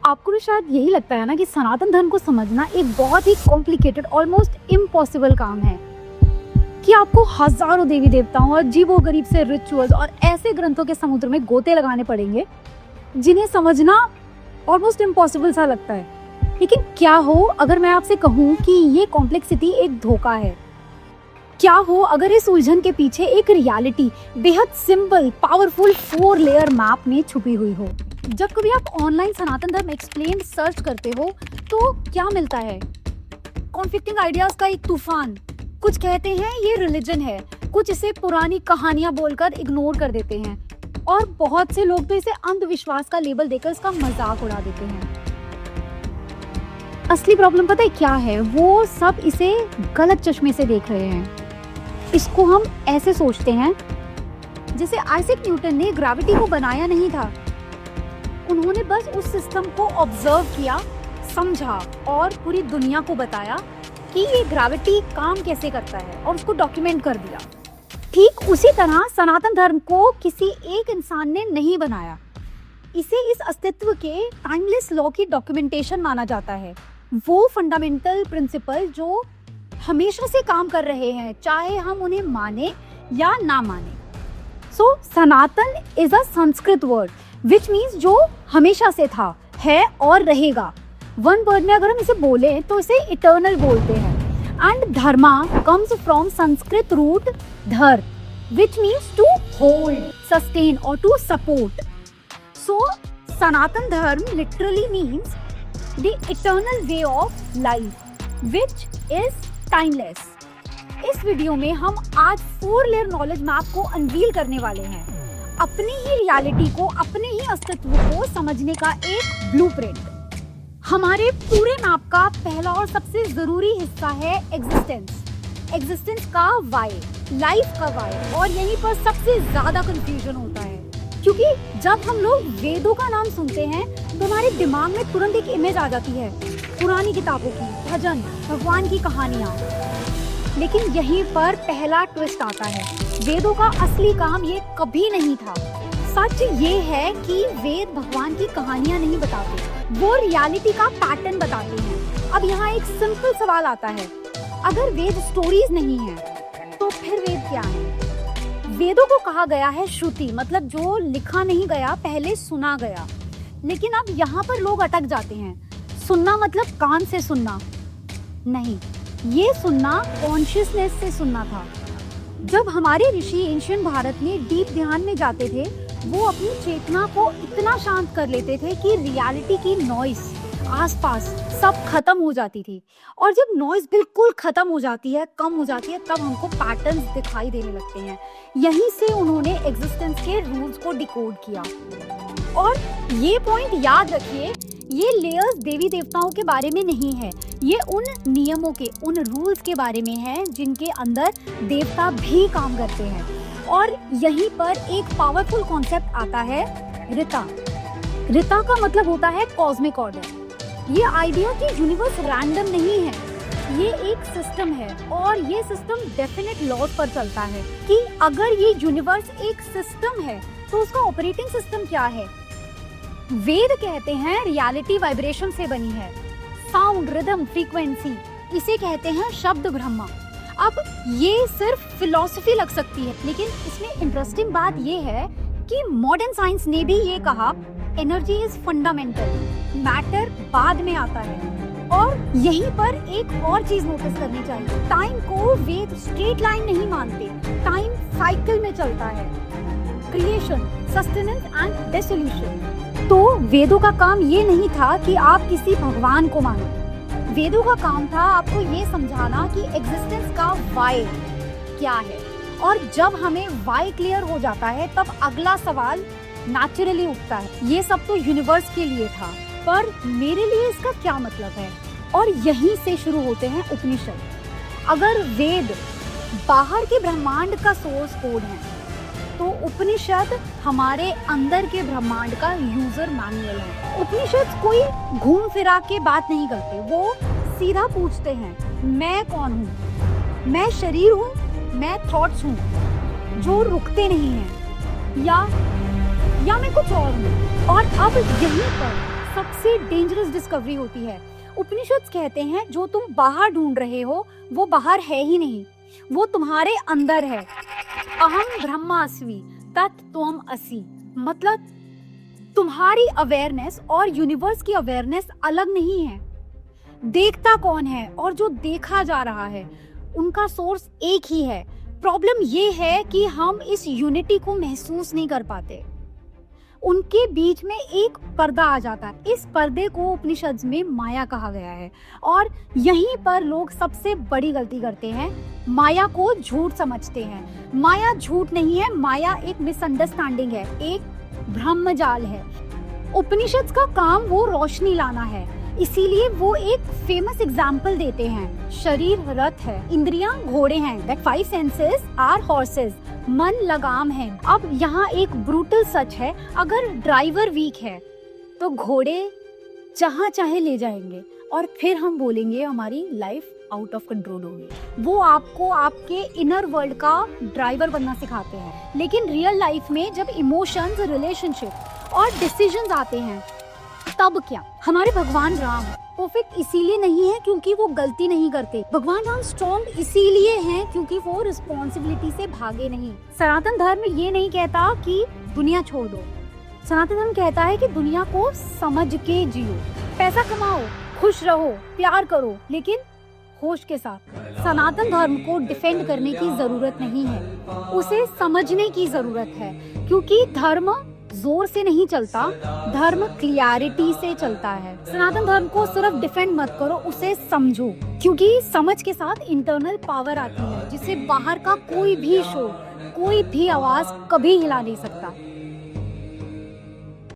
आपको भी शायद यही लगता है ना कि सनातन धर्म को समझना एक बहुत ही कॉम्प्लिकेटेड, ऑलमोस्ट इम्पॉसिबल काम है, कि आपको हजारों देवी देवताओं और जीवो गरीब से रिचुअल्स और ऐसे ग्रंथों के समुद्र में गोते लगाने पड़ेंगे जिन्हें समझना ऑलमोस्ट इम्पॉसिबल सा लगता है। लेकिन क्या हो अगर मैं आपसे कहूँ कि ये कॉम्प्लेक्सिटी एक धोखा है? क्या हो अगर इस उलझन के पीछे एक रियलिटी बेहद सिंपल, पावरफुल 4 लेयर मैप में छुपी हुई हो? जब कभी आप ऑनलाइन सनातन धर्म एक्सप्लेन सर्च करते हो तो क्या मिलता है? कॉन्फ्लिक्टिंग आइडियाज का एक तूफान। कुछ कहते हैं ये रिलीजन है, कुछ इसे पुरानी कहानियां बोलकर इग्नोर कर देते हैं, और बहुत से लोग तो इसे अंधविश्वास का लेबल देकर इसका मजाक उड़ा देते हैं। असली प्रॉब्लम पता है क्या है? वो सब इसे गलत चश्मे से देख रहे हैं। इसको हम ऐसे सोचते हैं जैसे आइजैक न्यूटन ने ग्रेविटी को बनाया नहीं था, उन्होंने बस उस सिस्टम को ऑब्जर्व किया, समझा और पूरी दुनिया को बताया कि ये ग्रेविटी काम कैसे करता है और उसको डॉक्यूमेंट कर दिया। ठीक उसी तरह सनातन धर्म को किसी एक इंसान ने नहीं बनाया, इसे इस अस्तित्व के टाइमलेस लॉ की डॉक्यूमेंटेशन माना जाता है। वो फंडामेंटल प्रिंसिपल जो हमेशा से काम कर रहे हैं, चाहे हम उन्हें माने या ना माने। So Sanatan is a Sanskrit word which means जो हमेशा से था, है और रहेगा। वन वर्ड में अगर हम इसे बोले तो इसे इटर्नल बोलते हैं। And dharma comes from Sanskrit root dhar which means to hold, sustain और to support. So Sanatan dharma literally means the eternal way of life which is timeless। इस वीडियो में हम आज 4 लेयर नॉलेज मैप को अनवील करने वाले हैं, अपनी ही रियलिटी को, अपने ही अस्तित्व को समझने का एक ब्लूप्रिंट। हमारे पूरे मैप का पहला और सबसे जरूरी हिस्सा है एग्जिस्टेंस का वाई, लाइफ का वाई, और यहीं पर सबसे ज्यादा कंफ्यूजन होता है, क्योंकि जब हम लोग वेदों का नाम सुनते हैं तो हमारे दिमाग में तुरंत एक इमेज आ जाती है पुरानी किताबों की, भजन, भगवान की कहानियां। लेकिन यहीं पर पहला ट्विस्ट आता है, वेदों का असली काम ये कभी नहीं था। सच ये है कि वेद भगवान की कहानियां नहीं बताते, वो रियलिटी का पैटर्न बताते हैं। अब यहाँ एक सिंपल सवाल आता है, अगर वेद स्टोरीज नहीं है तो फिर वेद क्या है? वेदों को कहा गया है श्रुति, मतलब जो लिखा नहीं गया पहले सुना गया। लेकिन अब यहाँ पर लोग अटक जाते हैं। सुनना मतलब कान से सुनना नहीं, ये सुनना कॉन्शियसनेस से सुनना था। जब हमारे ऋषि एंशिएंट भारत में डीप ध्यान में जाते थे, वो अपनी चेतना को इतना शांत कर लेते थे कि रियलिटी की नॉइस आसपास सब खत्म हो जाती थी। और जब नॉइज बिल्कुल खत्म हो जाती है, कम हो जाती है, तब हमको पैटर्न्स दिखाई देने लगते हैं। यहीं से उन्होंने एग्जिस्टेंस के रूल्स को डिकोड किया। और ये पॉइंट याद रखिए, ये लेयर्स देवी देवताओं के बारे में नहीं है, ये उन नियमों के, उन रूल्स के बारे में है जिनके अंदर देवता भी काम करते हैं। और यहीं पर एक पावरफुल कॉन्सेप्ट आता है, ऋता। ऋता का मतलब होता है कॉस्मिक ऑर्डर। ये आइडिया कि यूनिवर्स रैंडम नहीं है, ये एक सिस्टम है, और ये सिस्टम डेफिनेट लॉज पर चलता है कि अगर ये यूनिवर्स एक सिस्टम है तो उसका ऑपरेटिंग सिस्टम क्या है? वेद कहते हैं रियलिटी वाइब्रेशन से बनी है, साउंड, रिदम, फ्रीक्वेंसी, इसे कहते हैं शब्द ब्रह्मा। अब ये सिर्फ फिलॉसफी लग सकती है, लेकिन इसमें इंटरेस्टिंग बात ये है कि मॉडर्न साइंस ने भी ये कहा, एनर्जी इज फंडामेंटल, मैटर बाद में आता है। और यहीं पर एक और चीज नोटिस करनी चाहिए, टाइम को वेद स्ट्रेट लाइन नहीं मानते, टाइम साइकिल में चलता है, क्रिएशन, सस्टेनेंस एंड डिसोल्यूशन। तो वेदों का काम ये नहीं था कि आप किसी भगवान को मानो, वेदों का काम था आपको ये समझाना कि एग्जिस्टेंस का वाई क्या है। और जब हमें वाई क्लियर हो जाता है तब अगला सवाल नेचुरली उठता है, ये सब तो यूनिवर्स के लिए था, पर मेरे लिए इसका क्या मतलब है? और यहीं से शुरू होते हैं उपनिषद। अगर वेद बाहर के ब्रह्मांड का सोर्स कोड है, तो उपनिषद हमारे अंदर के ब्रह्मांड का यूजर मैनुअल है। उपनिषद कोई घूम फिरा के बात नहीं करते, वो सीधा पूछते हैं, मैं कौन हूँ? मैं शरीर हूँ, मैं थॉट्स हूँ जो रुकते नहीं हैं, या मैं कुछ और हूँ? और अब यहीं पर सबसे डेंजरस डिस्कवरी होती है। उपनिषद कहते हैं जो तुम बाहर ढूंढ रहे हो वो बाहर है ही नहीं, वो तुम्हारे अंदर है। अहम ब्रह्मास्मि तत्त्वम असि, मतलब तुम्हारी अवेयरनेस और यूनिवर्स की अवेयरनेस अलग नहीं है। देखता कौन है और जो देखा जा रहा है, उनका सोर्स एक ही है। प्रॉब्लम ये है कि हम इस यूनिटी को महसूस नहीं कर पाते। उनके बीच में एक पर्दा आ जाता है। इस पर्दे को उपनिषद में माया कहा गया है और यहीं पर लोग सबसे बड़ी गलती करते हैं। माया को झूठ समझते हैं। माया झूठ नहीं है, माया एक मिसअंडरस्टैंडिंग है, एक ब्रह्मजाल है। उपनिषद का काम वो रोशनी लाना है, इसीलिए वो एक फेमस एग्जाम्पल देते हैं। शरीर रथ है, इंद्रियां घोड़े हैं, दैट 5 सेंसेस आर हॉर्सेस, मन लगाम है। अब यहाँ एक ब्रूटल सच है, अगर ड्राइवर वीक है तो घोड़े जहाँ चाहे ले जाएंगे और फिर हम बोलेंगे हमारी लाइफ आउट ऑफ कंट्रोल हो गई। वो आपको आपके इनर वर्ल्ड का ड्राइवर बनना सिखाते हैं। लेकिन रियल लाइफ में जब इमोशंस, रिलेशनशिप और डिसीजंस आते हैं तब क्या? हमारे भगवान राम परफेक्ट इसीलिए नहीं है क्योंकि वो गलती नहीं करते। भगवान राम स्ट्रॉन्ग इसीलिए हैं क्योंकि वो रिस्पॉन्सिबिलिटी से भागे नहीं। सनातन धर्म ये नहीं कहता कि दुनिया छोड़ दो। सनातन धर्म कहता है कि दुनिया को समझ के जियो, पैसा कमाओ, खुश रहो, प्यार करो, लेकिन होश के साथ। सनातन धर्म को डिफेंड करने की जरूरत नहीं है, उसे समझने की जरूरत है, क्योंकि धर्म जोर से नहीं चलता, धर्म क्लियरिटी से चलता है। सनातन धर्म को सिर्फ डिफेंड मत करो, उसे समझो, क्योंकि समझ के साथ इंटरनल पावर आती है जिसे बाहर का कोई भी शोर, कोई भी आवाज कभी हिला नहीं सकता।